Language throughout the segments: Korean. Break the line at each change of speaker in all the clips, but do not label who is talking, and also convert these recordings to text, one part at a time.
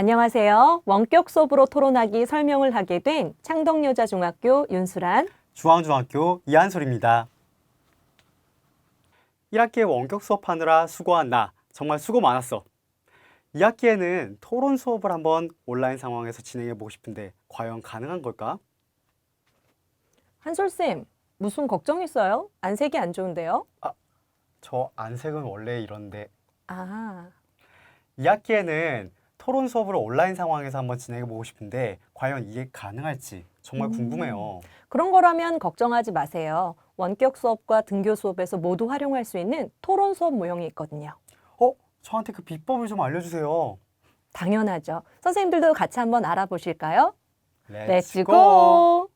안녕하세요. 원격 수업으로 토론하기 설명을 하게 된 창덕여자중학교 윤수란.
중앙중학교 이한솔입니다. 1학기에 원격 수업하느라 수고한 나 정말 수고 많았어. 2학기에는 토론 수업을 한번 온라인 상황에서 진행해보고 싶은데 과연 가능한 걸까?
한솔쌤, 무슨 걱정 있어요? 안색이 안 좋은데요?
저 안색은 원래 이런데
아,
2학기에는 토론 수업을 온라인 상황에서 한번 진행해보고 싶은데 과연 이게 가능할지 정말 궁금해요.
그런 거라면 걱정하지 마세요. 원격 수업과 등교 수업에서 모두 활용할 수 있는 토론 수업 모형이 있거든요.
저한테 그 비법을 좀 알려주세요.
당연하죠. 선생님들도 같이 한번 알아보실까요?
렛츠 고!
렛츠고!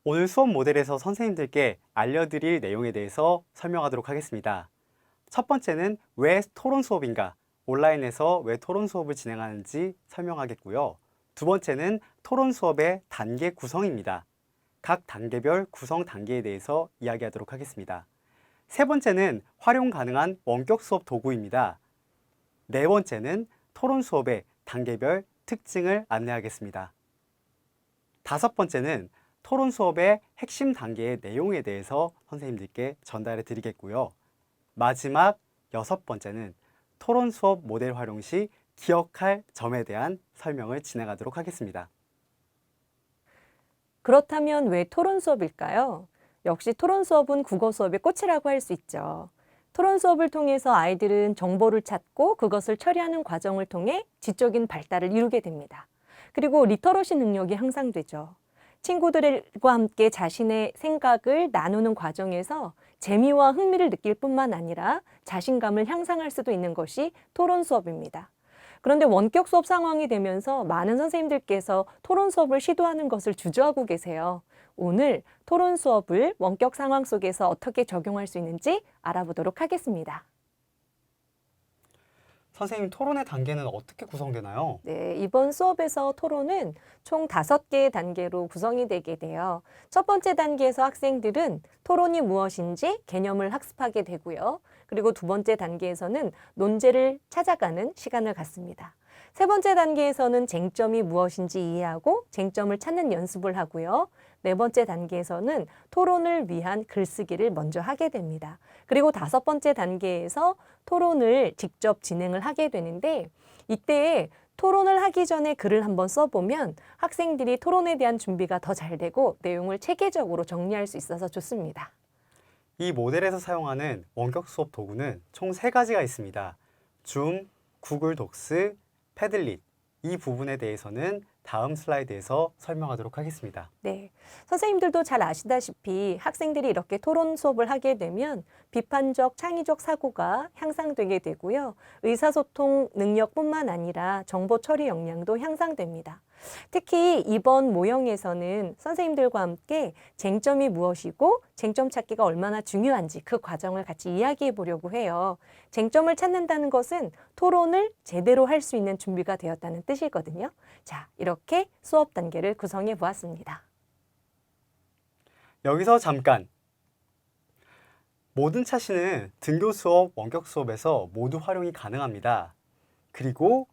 오늘 수업 모델에서 선생님들께 알려드릴 내용에 대해서 설명하도록 하겠습니다. 첫 번째는 왜 토론 수업인가, 온라인에서 왜 토론 수업을 진행하는지 설명하겠고요. 두 번째는 토론 수업의 단계 구성입니다. 각 단계별 구성 단계에 대해서 이야기하도록 하겠습니다. 세 번째는 활용 가능한 원격 수업 도구입니다. 네 번째는 토론 수업의 단계별 특징을 안내하겠습니다. 다섯 번째는 토론 수업의 핵심 단계의 내용에 대해서 선생님들께 전달해 드리겠고요. 마지막 여섯 번째는 토론 수업 모델 활용 시 기억할 점에 대한 설명을 진행하도록 하겠습니다.
그렇다면 왜 토론 수업일까요? 역시 토론 수업은 국어 수업의 꽃이라고 할 수 있죠. 토론 수업을 통해서 아이들은 정보를 찾고 그것을 처리하는 과정을 통해 지적인 발달을 이루게 됩니다. 그리고 리터러시 능력이 향상되죠. 친구들과 함께 자신의 생각을 나누는 과정에서 재미와 흥미를 느낄 뿐만 아니라 자신감을 향상할 수도 있는 것이 토론 수업입니다. 그런데 원격 수업 상황이 되면서 많은 선생님들께서 토론 수업을 시도하는 것을 주저하고 계세요. 오늘 토론 수업을 원격 상황 속에서 어떻게 적용할 수 있는지 알아보도록 하겠습니다.
선생님, 토론의 단계는 어떻게 구성되나요?
네, 이번 수업에서 토론은 총 5개의 단계로 구성이 되게 돼요. 첫 번째 단계에서 학생들은 토론이 무엇인지 개념을 학습하게 되고요. 그리고 두 번째 단계에서는 논제를 찾아가는 시간을 갖습니다. 세 번째 단계에서는 쟁점이 무엇인지 이해하고 쟁점을 찾는 연습을 하고요. 네 번째 단계에서는 토론을 위한 글쓰기를 먼저 하게 됩니다. 그리고 다섯 번째 단계에서 토론을 직접 진행을 하게 되는데 이때 토론을 하기 전에 글을 한번 써보면 학생들이 토론에 대한 준비가 더 잘 되고 내용을 체계적으로 정리할 수 있어서 좋습니다.
이 모델에서 사용하는 원격 수업 도구는 총 3가지가 있습니다. 줌, 구글 독스, 패들릿. 이 부분에 대해서는 다음 슬라이드에서 설명하도록 하겠습니다.
네, 선생님들도 잘 아시다시피 학생들이 이렇게 토론 수업을 하게 되면 비판적, 창의적 사고가 향상되게 되고요. 의사소통 능력뿐만 아니라 정보 처리 역량도 향상됩니다. 특히 이번 모형에서는 선생님들과 함께 쟁점이 무엇이고 쟁점 찾기가 얼마나 중요한지 그 과정을 같이 이야기해 보려고 해요. 쟁점을 찾는다는 것은 토론을 제대로 할 수 있는 준비가 되었다는 뜻이거든요. 자, 이렇게 수업 단계를 구성해 보았습니다.
여기서 잠깐! 모든 차시는 등교 수업, 원격 수업에서 모두 활용이 가능합니다. 그리고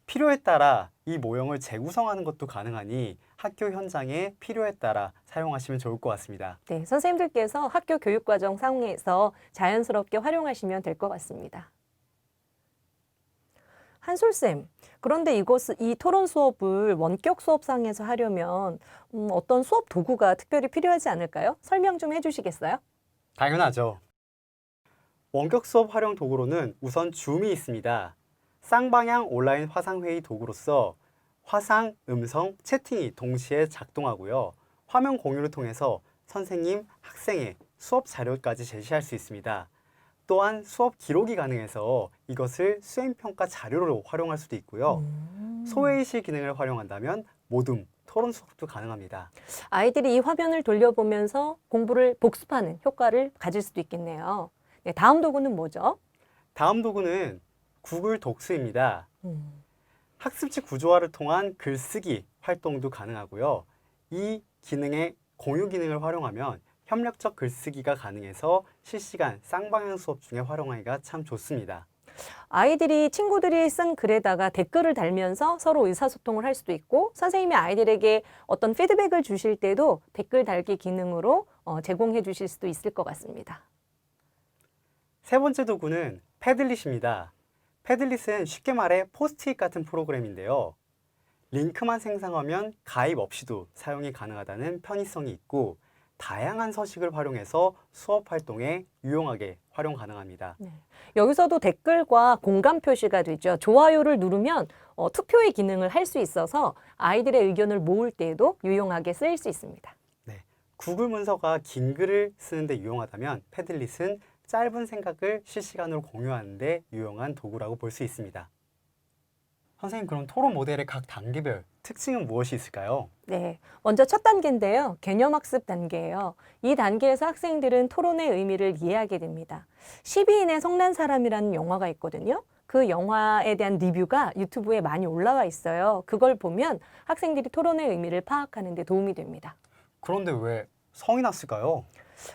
필요에 따라 이 모형을 재구성하는 것도 가능하니 학교 현장에 필요에 따라 사용하시면 좋을 것 같습니다.
네, 선생님들께서 학교 교육과정 상에서 자연스럽게 활용하시면 될 것 같습니다. 한솔쌤, 그런데 이 토론 수업을 원격 수업상에서 하려면 어떤 수업 도구가 특별히 필요하지 않을까요? 설명 좀 해주시겠어요?
당연하죠. 원격 수업 활용 도구로는 우선 줌이 있습니다. 쌍방향 온라인 화상회의 도구로서 화상, 음성, 채팅이 동시에 작동하고요. 화면 공유를 통해서 선생님, 학생의 수업 자료까지 제시할 수 있습니다. 또한 수업 기록이 가능해서 이것을 수행평가 자료로 활용할 수도 있고요. 소회의실 기능을 활용한다면 모둠, 토론 수업도 가능합니다.
아이들이 이 화면을 돌려보면서 공부를 복습하는 효과를 가질 수도 있겠네요. 네, 다음 도구는 뭐죠?
다음 도구는 구글 독스입니다.
음.
학습지 구조화를 통한 글쓰기 활동도 가능하고요. 이 기능의 공유 기능을 활용하면 협력적 글쓰기가 가능해서 실시간 쌍방향 수업 중에 활용하기가 참 좋습니다.
아이들이 친구들이 쓴 글에다가 댓글을 달면서 서로 의사소통을 할 수도 있고 선생님이 아이들에게 어떤 피드백을 주실 때도 댓글 달기 기능으로 제공해 주실 수도 있을 것 같습니다.
세 번째 도구는 패들릿입니다. 패들릿은 쉽게 말해 포스트잇 같은 프로그램인데요. 링크만 생성하면 가입 없이도 사용이 가능하다는 편의성이 있고 다양한 서식을 활용해서 수업 활동에 유용하게 활용 가능합니다.
네. 여기서도 댓글과 공감 표시가 되죠. 좋아요를 누르면 투표의 기능을 할 수 있어서 아이들의 의견을 모을 때에도 유용하게 쓰일 수 있습니다.
네, 구글 문서가 긴 글을 쓰는데 유용하다면 패들릿은 짧은 생각을 실시간으로 공유하는 데 유용한 도구라고 볼 수 있습니다. 선생님, 그럼 토론 모델의 각 단계별 특징은 무엇이 있을까요?
네, 먼저 첫 단계인데요. 개념학습 단계예요. 이 단계에서 학생들은 토론의 의미를 이해하게 됩니다. 12인의 성난 사람이라는 영화가 있거든요. 그 영화에 대한 리뷰가 유튜브에 많이 올라와 있어요. 그걸 보면 학생들이 토론의 의미를 파악하는 데 도움이 됩니다.
그런데 왜 성이 났을까요?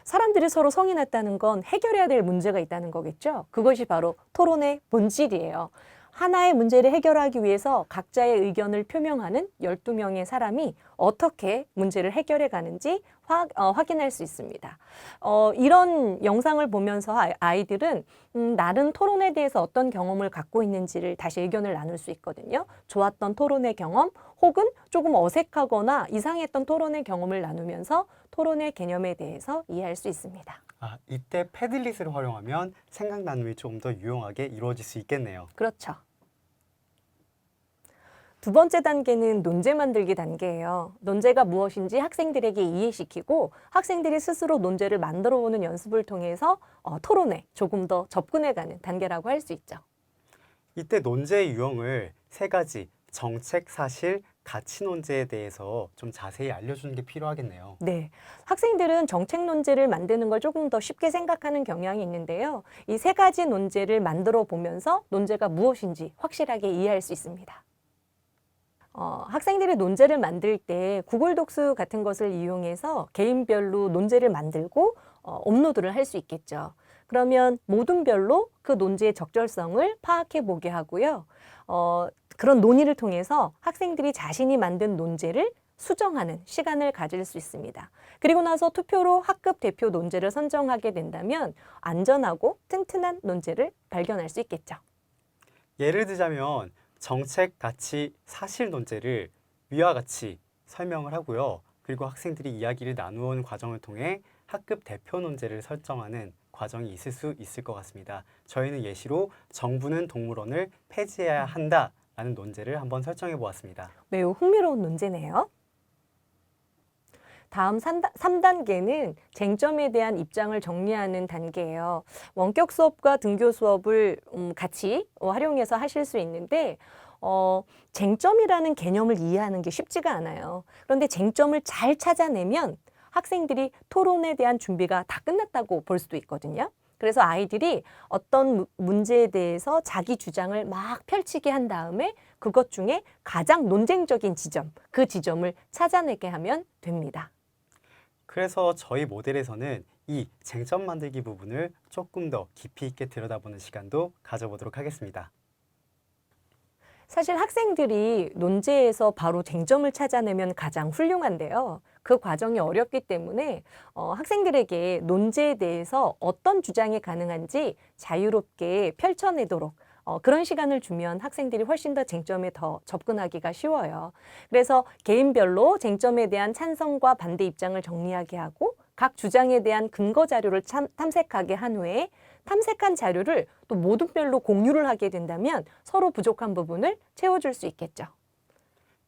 사람들이 서로 성이 났다는 건 해결해야 될 문제가 있다는 거겠죠. 그것이 바로 토론의 본질이에요. 하나의 문제를 해결하기 위해서 각자의 의견을 표명하는 12명의 사람이 어떻게 문제를 해결해 가는지 확인할 수 있습니다. 이런 영상을 보면서 아이들은 나는 토론에 대해서 어떤 경험을 갖고 있는지를 다시 의견을 나눌 수 있거든요. 좋았던 토론의 경험 혹은 조금 어색하거나 이상했던 토론의 경험을 나누면서 토론의 개념에 대해서 이해할 수 있습니다.
이때 패들릿을 활용하면 생각 나눔이 조금 더 유용하게 이루어질 수 있겠네요.
그렇죠. 두 번째 단계는 논제 만들기 단계예요. 논제가 무엇인지 학생들에게 이해시키고 학생들이 스스로 논제를 만들어 보는 연습을 통해서 토론에 조금 더 접근해가는 단계라고 할 수 있죠.
이때 논제의 유형을 세 가지 정책, 사실, 가치 논제에 대해서 좀 자세히 알려주는 게 필요하겠네요.
네, 학생들은 정책 논제를 만드는 걸 조금 더 쉽게 생각하는 경향이 있는데요. 이 세 가지 논제를 만들어 보면서 논제가 무엇인지 확실하게 이해할 수 있습니다. 학생들이 논제를 만들 때 구글 독스 같은 것을 이용해서 개인별로 논제를 만들고 업로드를 할 수 있겠죠. 그러면 모둠별로 그 논제의 적절성을 파악해 보게 하고요. 그런 논의를 통해서 학생들이 자신이 만든 논제를 수정하는 시간을 가질 수 있습니다. 그리고 나서 투표로 학급 대표 논제를 선정하게 된다면 안전하고 튼튼한 논제를 발견할 수 있겠죠.
예를 들자면 정책, 가치, 사실 논제를 위와 같이 설명을 하고요. 그리고 학생들이 이야기를 나누어온 과정을 통해 학급 대표 논제를 설정하는 과정이 있을 수 있을 것 같습니다. 저희는 예시로 정부는 동물원을 폐지해야 한다라는 논제를 한번 설정해 보았습니다.
매우 흥미로운 논제네요. 다음 3단계는 쟁점에 대한 입장을 정리하는 단계예요. 원격 수업과 등교 수업을 같이 활용해서 하실 수 있는데 쟁점이라는 개념을 이해하는 게 쉽지가 않아요. 그런데 쟁점을 잘 찾아내면 학생들이 토론에 대한 준비가 다 끝났다고 볼 수도 있거든요. 그래서 아이들이 어떤 문제에 대해서 자기 주장을 막 펼치게 한 다음에 그것 중에 가장 논쟁적인 지점, 그 지점을 찾아내게 하면 됩니다.
그래서 저희 모델에서는 이 쟁점 만들기 부분을 조금 더 깊이 있게 들여다보는 시간도 가져보도록 하겠습니다.
사실 학생들이 논제에서 바로 쟁점을 찾아내면 가장 훌륭한데요. 그 과정이 어렵기 때문에 학생들에게 논제에 대해서 어떤 주장이 가능한지 자유롭게 펼쳐내도록 그런 시간을 주면 학생들이 훨씬 더 쟁점에 더 접근하기가 쉬워요. 그래서 개인별로 쟁점에 대한 찬성과 반대 입장을 정리하게 하고 각 주장에 대한 근거 자료를 탐색하게 한 후에 탐색한 자료를 또 모둠별로 공유를 하게 된다면 서로 부족한 부분을 채워줄 수 있겠죠.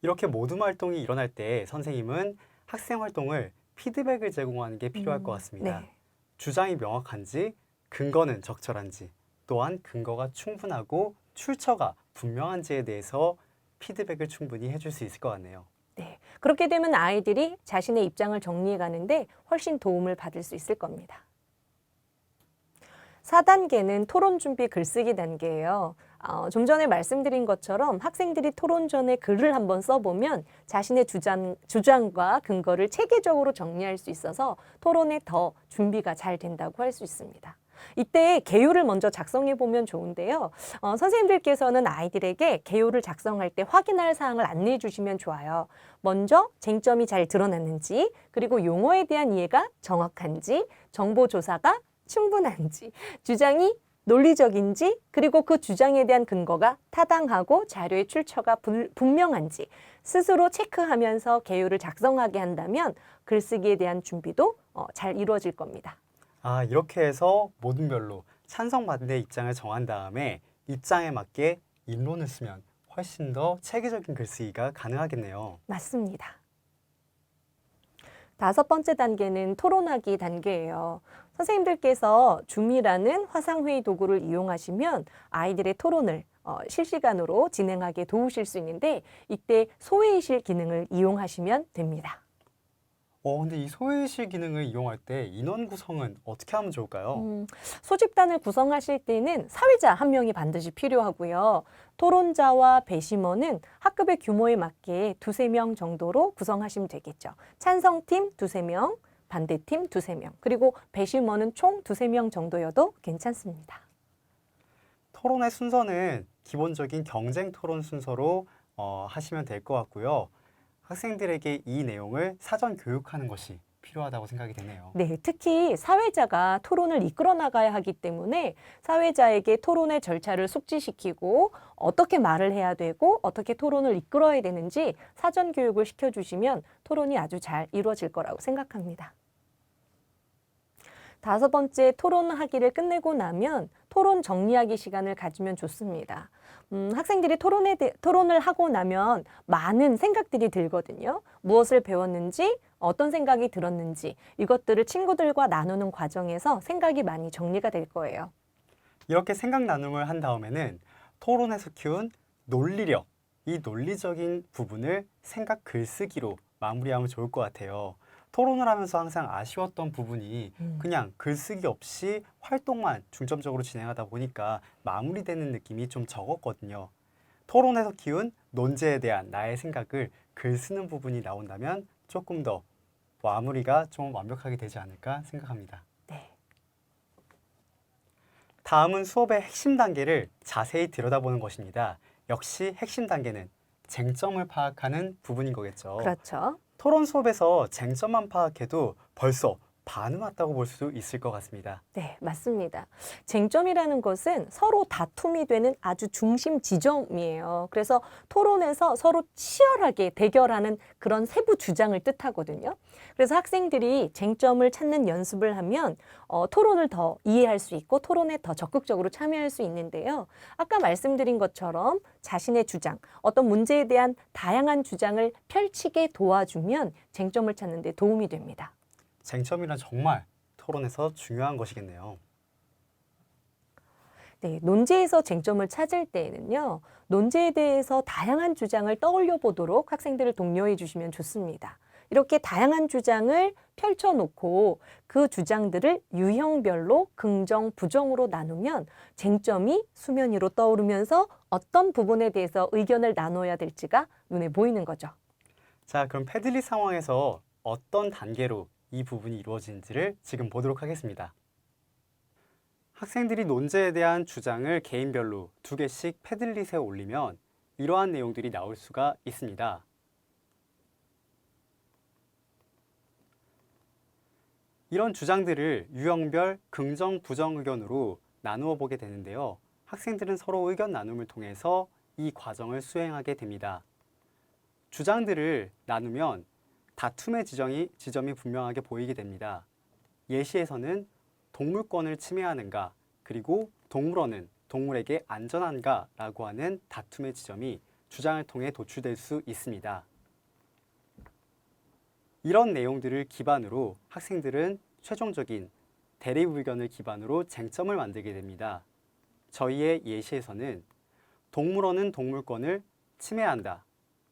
이렇게 모둠 활동이 일어날 때 선생님은 학생 활동을 피드백을 제공하는 게 필요할 것 같습니다.
네.
주장이 명확한지, 근거는 적절한지, 또한 근거가 충분하고 출처가 분명한지에 대해서 피드백을 충분히 해줄 수 있을 것 같네요.
네. 그렇게 되면 아이들이 자신의 입장을 정리해 가는데 훨씬 도움을 받을 수 있을 겁니다. 4단계는 토론 준비 글쓰기 단계예요. 좀 전에 말씀드린 것처럼 학생들이 토론 전에 글을 한번 써보면 자신의 주장과 근거를 체계적으로 정리할 수 있어서 토론에 더 준비가 잘 된다고 할 수 있습니다. 이때 개요를 먼저 작성해 보면 좋은데요. 선생님들께서는 아이들에게 개요를 작성할 때 확인할 사항을 안내해 주시면 좋아요. 먼저 쟁점이 잘 드러났는지, 그리고 용어에 대한 이해가 정확한지, 정보 조사가 충분한지, 주장이 논리적인지, 그리고 그 주장에 대한 근거가 타당하고 자료의 출처가 분명한지 스스로 체크하면서 개요를 작성하게 한다면 글쓰기에 대한 준비도 잘 이루어질 겁니다.
아, 이렇게 해서 모든별로 찬성 반대 입장을 정한 다음에 입장에 맞게 인론을 쓰면 훨씬 더 체계적인 글쓰기가 가능하겠네요.
맞습니다. 5번째 단계는 토론하기 단계예요. 선생님들께서 줌이라는 화상회의 도구를 이용하시면 아이들의 토론을 실시간으로 진행하게 도우실 수 있는데 이때 소회의실 기능을 이용하시면 됩니다.
근데 이 소외실 기능을 이용할 때 인원 구성은 어떻게 하면 좋을까요?
소집단을 구성하실 때는 사회자 한 명이 반드시 필요하고요. 토론자와 배심원은 학급의 규모에 맞게 2~3명 정도로 구성하시면 되겠죠. 찬성팀 2~3명, 반대팀 2~3명, 그리고 배심원은 총 2~3명 정도여도 괜찮습니다.
토론의 순서는 기본적인 경쟁 토론 순서로 하시면 될 것 같고요. 학생들에게 이 내용을 사전 교육하는 것이 필요하다고 생각이 되네요.
네, 특히 사회자가 토론을 이끌어 나가야 하기 때문에 사회자에게 토론의 절차를 숙지시키고 어떻게 말을 해야 되고 어떻게 토론을 이끌어야 되는지 사전 교육을 시켜주시면 토론이 아주 잘 이루어질 거라고 생각합니다. 5번째, 토론하기를 끝내고 나면 토론 정리하기 시간을 가지면 좋습니다. 학생들이 토론을 하고 나면 많은 생각들이 들거든요. 무엇을 배웠는지, 어떤 생각이 들었는지 이것들을 친구들과 나누는 과정에서 생각이 많이 정리가 될 거예요.
이렇게 생각 나눔을 한 다음에는 토론에서 키운 논리력, 이 논리적인 부분을 생각 글쓰기로 마무리하면 좋을 것 같아요. 토론을 하면서 항상 아쉬웠던 부분이 그냥 글쓰기 없이 활동만 중점적으로 진행하다 보니까 마무리되는 느낌이 좀 적었거든요. 토론에서 키운 논제에 대한 나의 생각을 글 쓰는 부분이 나온다면 조금 더 마무리가 좀 완벽하게 되지 않을까 생각합니다.
네.
다음은 수업의 핵심 단계를 자세히 들여다보는 것입니다. 역시 핵심 단계는 쟁점을 파악하는 부분인 거겠죠.
그렇죠.
토론 수업에서 쟁점만 파악해도 벌써 반은 왔다고 볼 수 있을 것 같습니다.
네, 맞습니다. 쟁점이라는 것은 서로 다툼이 되는 아주 중심 지점이에요. 그래서 토론에서 서로 치열하게 대결하는 그런 세부 주장을 뜻하거든요. 그래서 학생들이 쟁점을 찾는 연습을 하면 토론을 더 이해할 수 있고 토론에 더 적극적으로 참여할 수 있는데요. 아까 말씀드린 것처럼 자신의 주장, 어떤 문제에 대한 다양한 주장을 펼치게 도와주면 쟁점을 찾는 데 도움이 됩니다.
쟁점이란 정말 토론에서 중요한 것이겠네요.
네, 논제에서 쟁점을 찾을 때에는요, 논제에 대해서 다양한 주장을 떠올려 보도록 학생들을 독려해 주시면 좋습니다. 이렇게 다양한 주장을 펼쳐놓고 그 주장들을 유형별로 긍정, 부정으로 나누면 쟁점이 수면 위로 떠오르면서 어떤 부분에 대해서 의견을 나눠야 될지가 눈에 보이는 거죠.
자, 그럼 패들릿 상황에서 어떤 단계로 이 부분이 이루어지는지를 지금 보도록 하겠습니다. 학생들이 논제에 대한 주장을 개인별로 2개씩 패들릿에 올리면 이러한 내용들이 나올 수가 있습니다. 이런 주장들을 유형별 긍정, 부정 의견으로 나누어 보게 되는데요. 학생들은 서로 의견 나눔을 통해서 이 과정을 수행하게 됩니다. 주장들을 나누면 다툼의 지점이 분명하게 보이게 됩니다. 예시에서는 동물권을 침해하는가, 그리고 동물원은 동물에게 안전한가 라고 하는 다툼의 지점이 주장을 통해 도출될 수 있습니다. 이런 내용들을 기반으로 학생들은 최종적인 대립 의견을 기반으로 쟁점을 만들게 됩니다. 저희의 예시에서는 동물원은 동물권을 침해한다.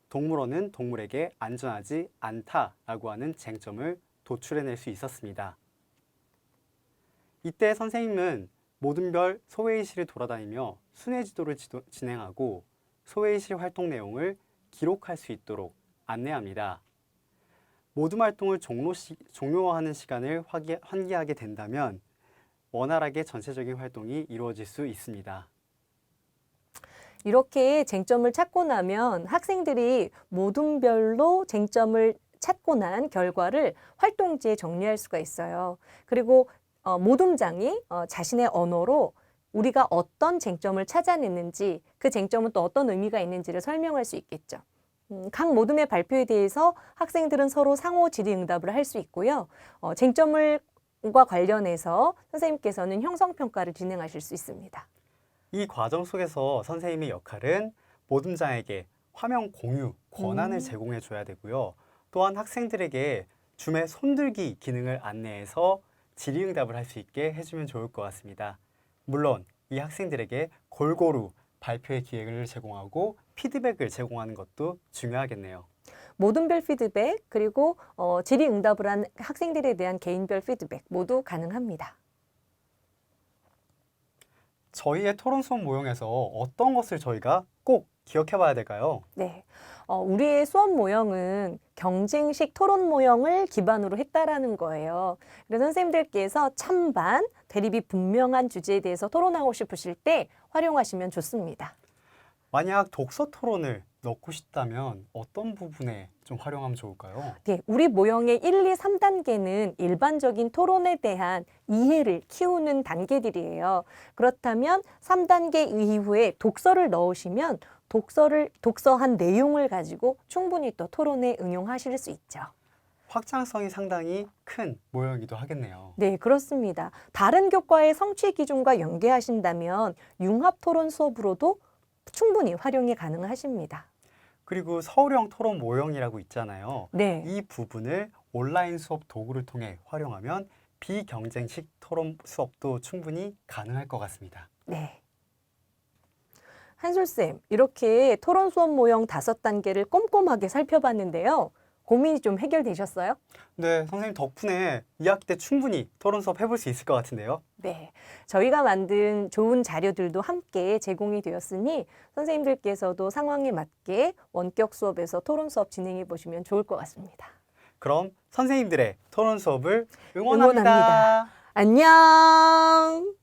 동물원은 동물에게 안전하지 않다라고 하는 쟁점을 도출해낼 수 있었습니다. 이때 선생님은 모든별 소회의실을 돌아다니며 순회지도를 진행하고 소회의실 활동 내용을 기록할 수 있도록 안내합니다. 모든 활동을 종료하는 시간을 환기하게 된다면 원활하게 전체적인 활동이 이루어질 수 있습니다.
이렇게 쟁점을 찾고 나면 학생들이 모둠별로 쟁점을 찾고 난 결과를 활동지에 정리할 수가 있어요. 그리고 모둠장이 자신의 언어로 우리가 어떤 쟁점을 찾아냈는지 그 쟁점은 또 어떤 의미가 있는지를 설명할 수 있겠죠. 각 모둠의 발표에 대해서 학생들은 서로 상호 질의응답을 할 수 있고요. 쟁점과 관련해서 선생님께서는 형성평가를 진행하실 수 있습니다.
이 과정 속에서 선생님의 역할은 모둠장에게 화면 공유 권한을 제공해 줘야 되고요. 또한 학생들에게 줌의 손들기 기능을 안내해서 질의응답을 할 수 있게 해주면 좋을 것 같습니다. 물론 이 학생들에게 골고루 발표의 기회를 제공하고 피드백을 제공하는 것도 중요하겠네요.
모둠별 피드백 그리고 질의응답을 한 학생들에 대한 개인별 피드백 모두 가능합니다.
저희의 토론 수업 모형에서 어떤 것을 저희가 꼭 기억해 봐야 될까요?
네, 우리의 수업 모형은 경쟁식 토론 모형을 기반으로 했다라는 거예요. 그래서 선생님들께서 찬반, 대립이 분명한 주제에 대해서 토론하고 싶으실 때 활용하시면 좋습니다.
만약 독서 토론을 넣고 싶다면 어떤 부분에 좀 활용하면 좋을까요?
네, 우리 모형의 1, 2, 3단계는 일반적인 토론에 대한 이해를 키우는 단계들이에요. 그렇다면 3단계 이후에 독서를 넣으시면 독서한 내용을 가지고 충분히 또 토론에 응용하실 수 있죠.
확장성이 상당히 큰 모형이기도 하겠네요.
네, 그렇습니다. 다른 교과의 성취 기준과 연계하신다면 융합 토론 수업으로도 충분히 활용이 가능하십니다.
그리고 서울형 토론 모형이라고 있잖아요.
네.
이 부분을 온라인 수업 도구를 통해 활용하면 비경쟁식 토론 수업도 충분히 가능할 것 같습니다.
네. 한솔쌤, 이렇게 토론 수업 모형 5단계를 꼼꼼하게 살펴봤는데요. 고민이 좀 해결되셨어요?
네, 선생님 덕분에 2학기 때 충분히 토론 수업 해볼 수 있을 것 같은데요.
네. 저희가 만든 좋은 자료들도 함께 제공이 되었으니 선생님들께서도 상황에 맞게 원격 수업에서 토론 수업 진행해 보시면 좋을 것 같습니다.
그럼 선생님들의 토론 수업을 응원합니다.
안녕!